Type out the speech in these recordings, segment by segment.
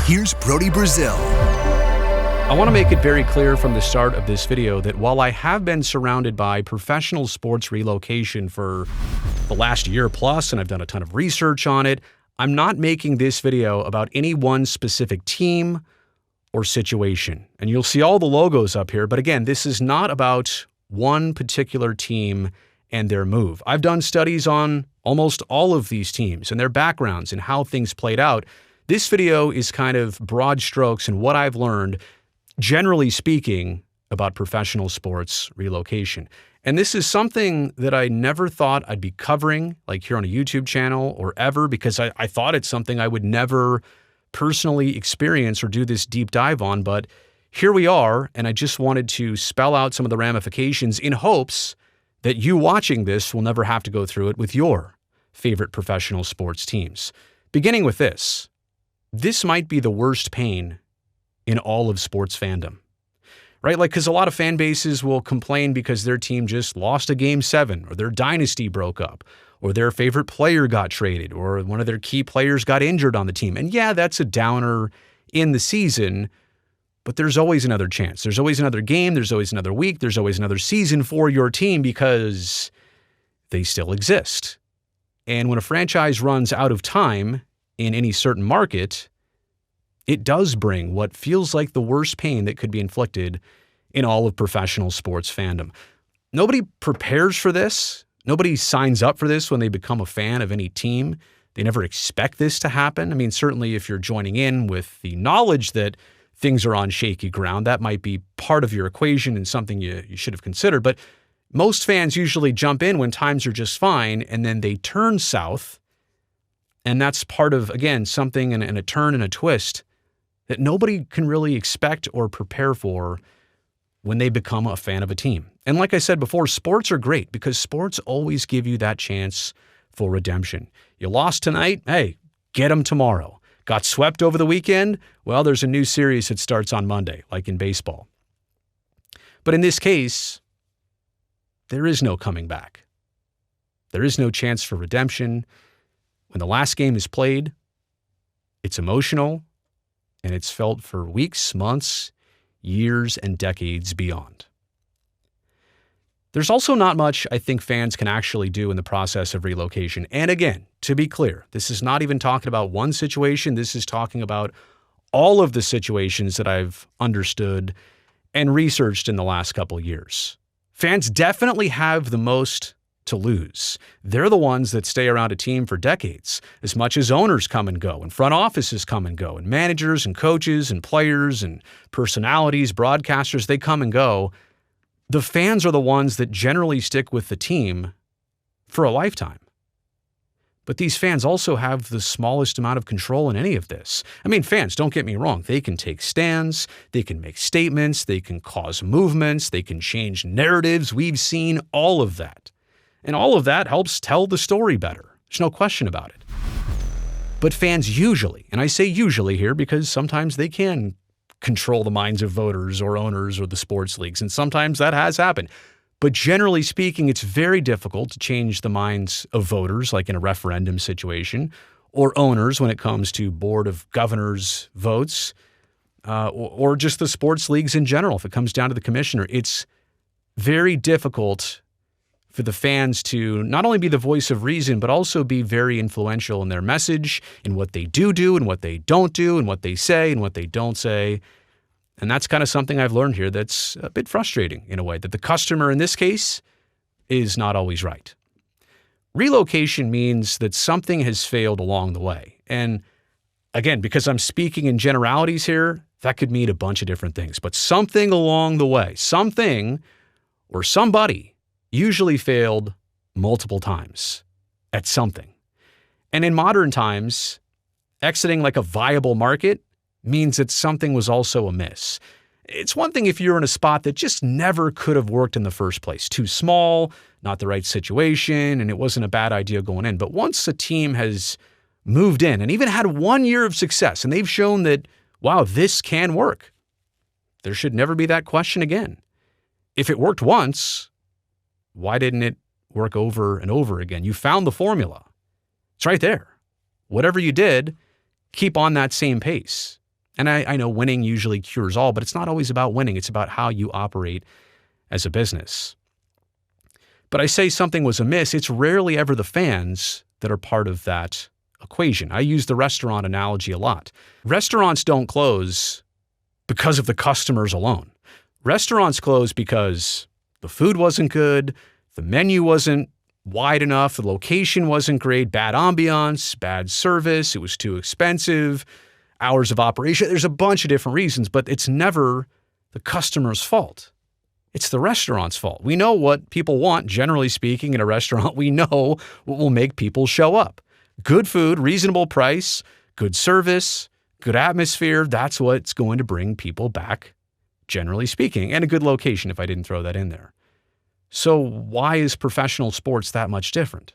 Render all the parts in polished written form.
here's Brody Brazil. I want to make it very clear from the start of this video that while I have been surrounded by professional sports relocation for the last year plus, and I've done a ton of research on it, I'm not making this video about any one specific team or situation. And you'll see all the logos up here, but again, this is not about one particular team and their move. I've done studies on almost all of these teams and their backgrounds and how things played out. This video is kind of broad strokes and what I've learned, generally speaking, about professional sports relocation. And this is something that I never thought I'd be covering, like here on a YouTube channel or ever, because I thought it's something I would never personally experience or do this deep dive on. But here we are, and I just wanted to spell out some of the ramifications in hopes that you watching this will never have to go through it with your favorite professional sports teams. Beginning with this. This might be the worst pain in all of sports fandom, right? Like, because a lot of fan bases will complain because their team just lost a Game 7, or their dynasty broke up, or their favorite player got traded, or one of their key players got injured on the team. And yeah, that's a downer in the season, but there's always another chance. There's always another game. There's always another week. There's always another season for your team because they still exist. And when a franchise runs out of time in any certain market, it does bring what feels like the worst pain that could be inflicted in all of professional sports fandom. Nobody prepares for this. Nobody signs up for this when they become a fan of any team. They never expect this to happen. I mean, certainly if you're joining in with the knowledge that things are on shaky ground, that might be part of your equation and something you should have considered. But most fans usually jump in when times are just fine, and then they turn south. And that's part of, again, something and a turn and a twist that nobody can really expect or prepare for when they become a fan of a team. And like I said before, sports are great because sports always give you that chance for redemption. You lost tonight, hey, get them tomorrow. Got swept over the weekend? Well, there's a new series that starts on Monday, like in baseball. But in this case, there is no coming back. There is no chance for redemption. When the last game is played, it's emotional, and it's felt for weeks, months, years, and decades beyond. There's also not much I think fans can actually do in the process of relocation. And again, to be clear, this is not even talking about one situation. This is talking about all of the situations that I've understood and researched in the last couple years. Fans definitely have the most to lose. They're the ones that stay around a team for decades, as much as owners come and go, and front offices come and go, and managers and coaches and players and personalities, broadcasters, they come and go. The fans are the ones that generally stick with the team for a lifetime. But these fans also have the smallest amount of control in any of this. I mean, fans, don't get me wrong. They can take stands, they can make statements, they can cause movements, they can change narratives. We've seen all of that. And all of that helps tell the story better. There's no question about it. But fans usually, and I say usually here because sometimes they can control the minds of voters or owners or the sports leagues, and sometimes that has happened. But generally speaking, it's very difficult to change the minds of voters, like in a referendum situation, or owners when it comes to board of governors votes, or just the sports leagues in general. If it comes down to the commissioner, it's very difficult for the fans to not only be the voice of reason, but also be very influential in their message, in what they do and what they don't do, and what they say and what they don't say. And that's kind of something I've learned here that's a bit frustrating in a way, that the customer in this case is not always right. Relocation means that something has failed along the way. And again, because I'm speaking in generalities here, that could mean a bunch of different things. But something along the way, something or somebody usually failed multiple times at something. And in modern times, exiting like a viable market means that something was also amiss. It's one thing if you're in a spot that just never could have worked in the first place. Too small, not the right situation, and it wasn't a bad idea going in. But once a team has moved in and even had 1 year of success, and they've shown that, wow, this can work, there should never be that question again. If it worked once, why didn't it work over and over again? You found the formula. It's right there. Whatever you did, keep on that same pace. And I know winning usually cures all, but it's not always about winning. It's about how you operate as a business. But I say something was amiss, it's rarely ever the fans that are part of that equation. I use the restaurant analogy a lot. Restaurants don't close because of the customers alone. Restaurants close because the food wasn't good, the menu wasn't wide enough, the location wasn't great, bad ambiance, bad service, it was too expensive, hours of operation. There's a bunch of different reasons, but it's never the customer's fault. It's the restaurant's fault. We know what people want, generally speaking, in a restaurant. We know what will make people show up. Good food, reasonable price, good service, good atmosphere. That's what's going to bring people back, generally speaking, and a good location if I didn't throw that in there. So why is professional sports that much different?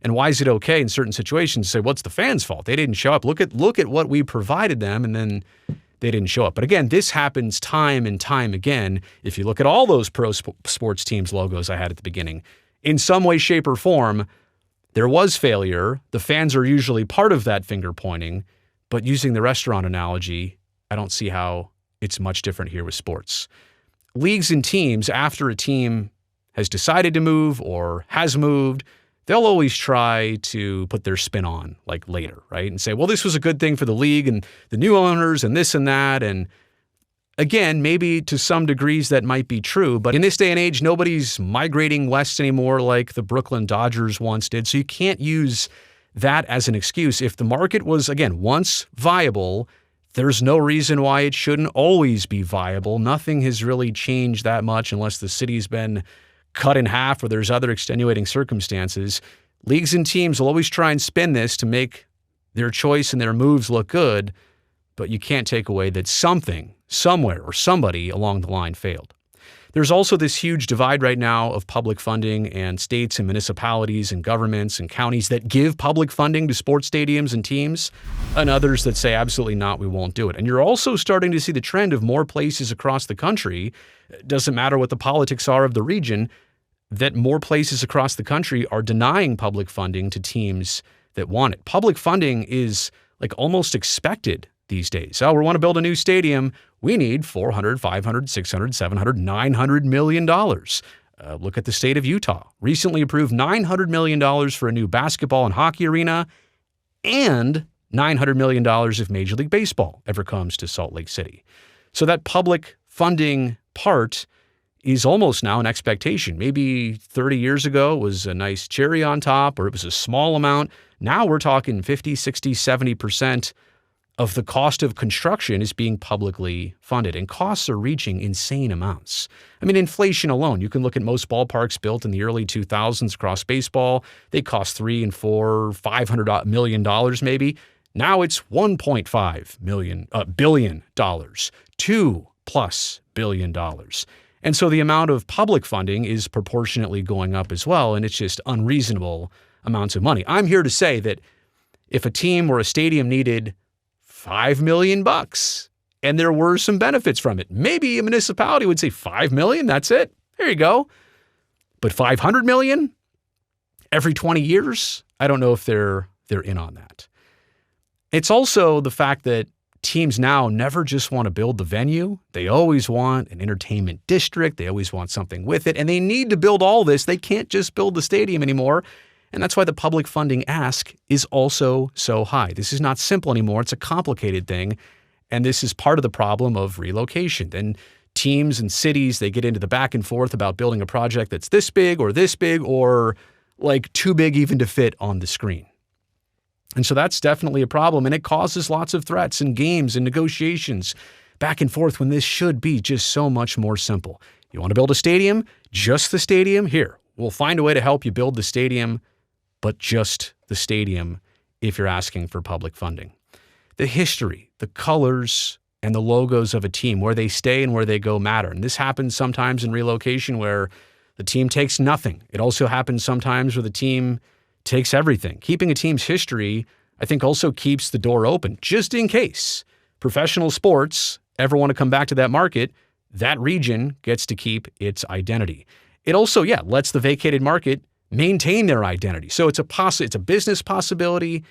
And why is it okay in certain situations to say, what's the fans' fault? They didn't show up. Look at what we provided them, and then they didn't show up. But again, this happens time and time again. If you look at all those pro sports teams logos I had at the beginning, in some way, shape, or form, there was failure. The fans are usually part of that finger pointing. But using the restaurant analogy, I don't see how it's much different here with sports. Leagues and teams, after a team has decided to move or has moved, they'll always try to put their spin on, like later, right? And say, well, this was a good thing for the league and the new owners and this and that. And again, maybe to some degrees that might be true, but in this day and age, nobody's migrating west anymore like the Brooklyn Dodgers once did. So you can't use that as an excuse. If the market was, again, once viable, there's no reason why it shouldn't always be viable. Nothing has really changed that much unless the city's been cut in half or there's other extenuating circumstances. Leagues and teams will always try and spin this to make their choice and their moves look good, but you can't take away that something, somewhere, or somebody along the line failed. There's also this huge divide right now of public funding, and states and municipalities and governments and counties that give public funding to sports stadiums and teams, and others that say absolutely not, we won't do it. And you're also starting to see the trend of more places across the country, doesn't matter what the politics are of the region, that more places across the country are denying public funding to teams that want it. Public funding is like almost expected these days. Oh, we want to build a new stadium. We need $400, $500, $600, $700, $900 million. Look at the state of Utah. Recently approved $900 million for a new basketball and hockey arena and $900 million if Major League Baseball ever comes to Salt Lake City. So that public funding part is almost now an expectation. Maybe 30 years ago it was a nice cherry on top, or it was a small amount. Now we're talking 50, 60, 70% of the cost of construction is being publicly funded, and costs are reaching insane amounts. I mean, inflation alone, you can look at most ballparks built in the early 2000s across baseball. They cost $3 and $4, $500 million maybe. Now it's $1.5 billion, $2+ billion. And so the amount of public funding is proportionately going up as well, and it's just unreasonable amounts of money. I'm here to say that if a team or a stadium needed $5 million and there were some benefits from it, maybe a municipality would say $5 million, that's it. There you go. But $500 million every 20 years, I don't know if they're in on that. It's also the fact that teams now never just want to build the venue. They always want an entertainment district. They always want something with it. And they need to build all this. They can't just build the stadium anymore. And that's why the public funding ask is also so high. This is not simple anymore. It's a complicated thing. And this is part of the problem of relocation. Then teams and cities, they get into the back and forth about building a project that's this big or like too big even to fit on the screen. And so that's definitely a problem, and it causes lots of threats and games and negotiations back and forth when this should be just so much more simple. You want to build a stadium? Just the stadium? Here, we'll find a way to help you build the stadium, but just the stadium if you're asking for public funding. The history, the colors, and the logos of a team, where they stay and where they go matter. And this happens sometimes in relocation where the team takes nothing. It also happens sometimes where the team takes everything. Keeping a team's history, I think, also keeps the door open, just in case professional sports ever want to come back to that market, that region gets to keep its identity. It also, lets the vacated market maintain their identity. So it's a business possibility,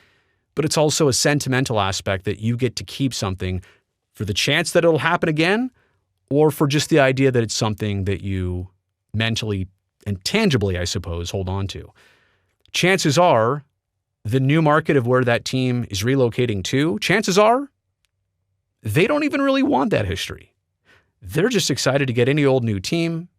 but it's also a sentimental aspect that you get to keep something For the chance that it'll happen again, or for just the idea that it's something that you mentally and tangibly, I suppose, hold on to? Chances are the new market of where that team is relocating to, chances are they don't even really want that history. They're just excited to get any old new team.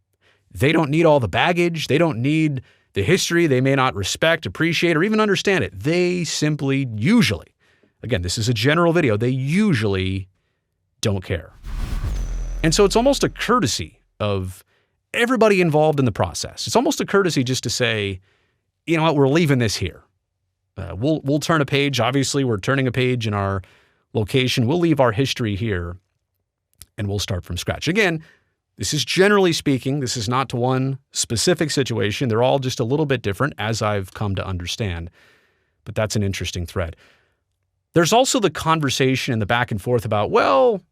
They don't need all the baggage. They don't need the history they may not respect, appreciate, or even understand it. They simply usually, again, this is a general video, they usually don't care. And so it's almost a courtesy of everybody involved in the process. It's almost a courtesy just to say, you know what, we're leaving this here. We'll turn a page. Obviously, we're turning a page in our location. We'll leave our history here and we'll start from scratch. Again, this is generally speaking. This is not to one specific situation. They're all just a little bit different, as I've come to understand. But that's an interesting thread. There's also the conversation and the back and forth about, well,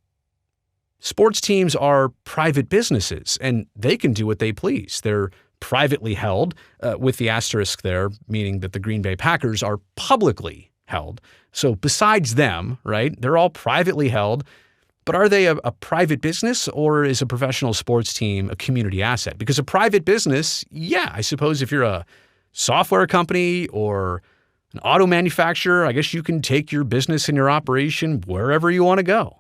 sports teams are private businesses and they can do what they please. They're privately held, with the asterisk there, meaning that the Green Bay Packers are publicly held. So besides them, right, they're all privately held. But are they a private business, or is a professional sports team a community asset? Because a private business, yeah, I suppose if you're a software company or an auto manufacturer, I guess you can take your business and your operation wherever you want to go.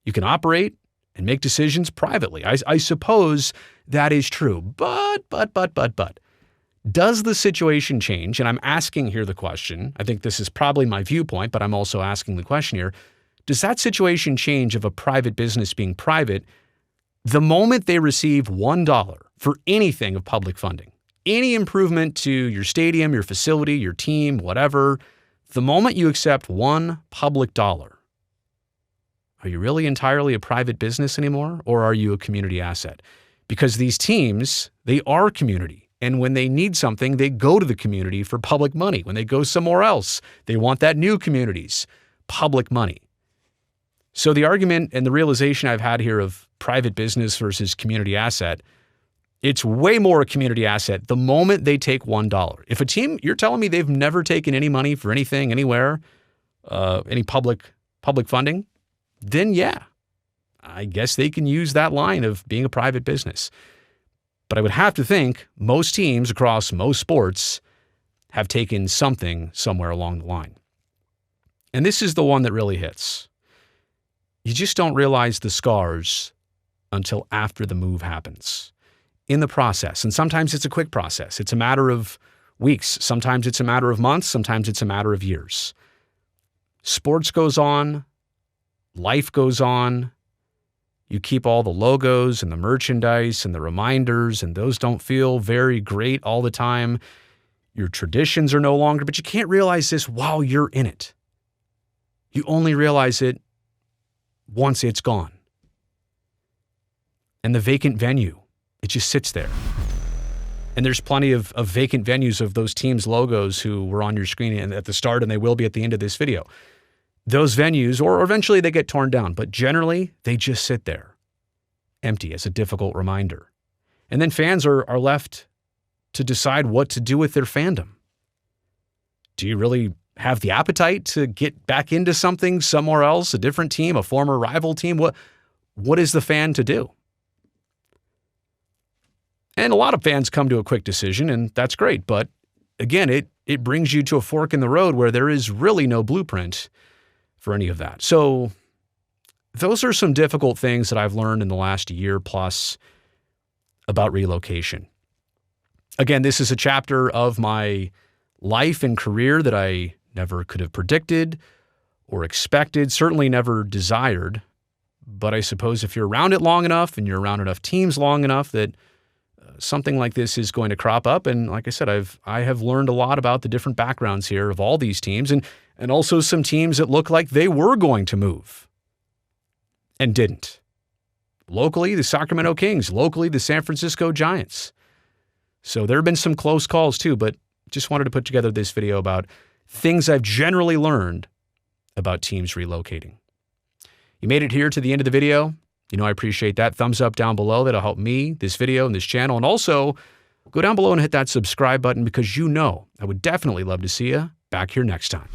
You can operate and make decisions privately. I suppose that is true. But, does the situation change? And I'm asking here the question. I think this is probably my viewpoint, but I'm also asking the question here. Does that situation change of a private business being private the moment they receive $1 for anything of public funding? Any improvement to your stadium, your facility, your team, whatever, the moment you accept one public dollar, are you really entirely a private business anymore, or are you a community asset? Because these teams, they are community. And when they need something, they go to the community for public money. When they go somewhere else, they want that new community's public money. So the argument and the realization I've had here of private business versus community asset, it's way more a community asset the moment they take $1. If a team, you're telling me they've never taken any money for anything, anywhere, any public funding, then yeah, I guess they can use that line of being a private business. But I would have to think most teams across most sports have taken something somewhere along the line. And this is the one that really hits. You just don't realize the scars until after the move happens. In the process, and sometimes it's a quick process. It's a matter of weeks. Sometimes it's a matter of months. Sometimes it's a matter of years. Sports goes on. Life goes on. You keep all the logos and the merchandise and the reminders, and those don't feel very great all the time. Your traditions are no longer, but you can't realize this while you're in it. You only realize it once it's gone. And the vacant venue, it just sits there. And there's plenty of vacant venues of those teams' logos who were on your screen at the start, and they will be at the end of this video. Those venues, or eventually they get torn down, but generally they just sit there, empty as a difficult reminder. And then fans are left to decide what to do with their fandom. Do you really have the appetite to get back into something somewhere else, a different team, a former rival team? What is the fan to do? And a lot of fans come to a quick decision, and that's great. But again, it brings you to a fork in the road where there is really no blueprint for any of that. So those are some difficult things that I've learned in the last year plus about relocation. Again, this is a chapter of my life and career that I never could have predicted or expected, certainly never desired. But I suppose if you're around it long enough and you're around enough teams long enough that something like this is going to crop up. And like I said, I have learned a lot about the different backgrounds here of all these teams, and also some teams that look like they were going to move and didn't. Locally, the Sacramento Kings. Locally, the San Francisco Giants. So there have been some close calls too, but just wanted to put together this video about things I've generally learned about teams relocating. You made it here to the end of the video. You know I appreciate that. Thumbs up down below. That'll help me, this video, and this channel. And also, go down below and hit that subscribe button because you know I would definitely love to see you back here next time.